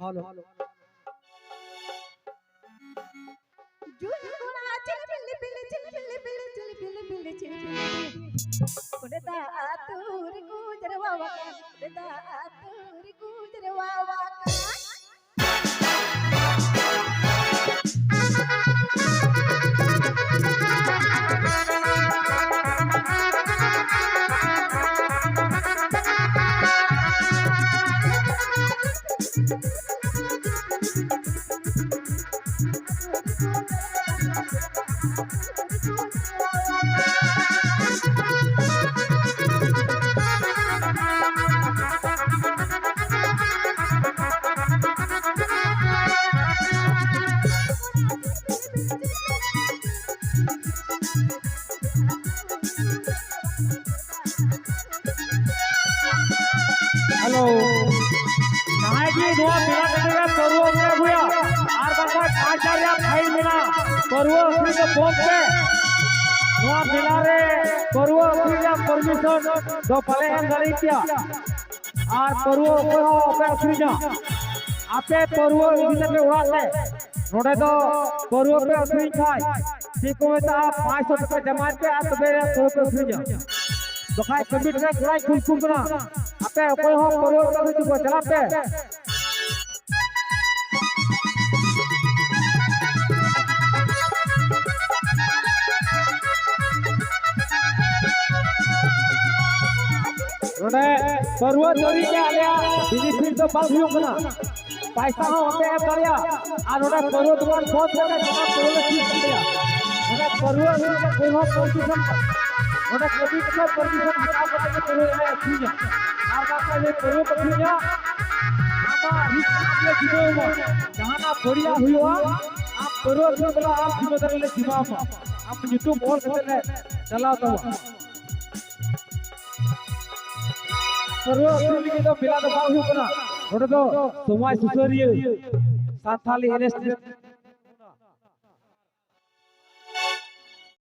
hello hello Nike दुआ बिना कटेगा परवो में हुआ आर बार 5000 फाइल मिला परवो फ्री के बॉम्ब पे दुआ मिला रे परवो फ्री का परमिशन दो पले हैं गलितिया आर परवो को पे फ्री जा आपे परवो इधर पे उड़ाते नोड़े तो परवो पे फ्री खाए ठीक हो तो आप 500 रुपए जमा के आप तो मेरे परवो फ्री जा दोखाय कंप्यूटर गुराई खुल बना आपे कोई हो परवो का भी को चलाते नोड़े परवो चोरी के आलिया बिजी फिर तो बाल हुयो बना पैसा हो होते है करिया आ नोड़े परवो दुकान बहुत बड़ा जमा परवो ठीक कर दिया नोड़े परवो का कोई हो पोजीशन नोड़े कभी का परमिशन हटा के परवो है ठीक है आर बात का ये परवो को ठीक है आमा रिस्क ले जीवो जहां ना बढ़िया हुआ आप परवो के बोला आप जिम्मेदारी ले जीवा आप यूट्यूब और करते चलाओ तो परवो के तो मिला तो बाहु बना नोड़े तो समाज सुसरिय साथाली एनएस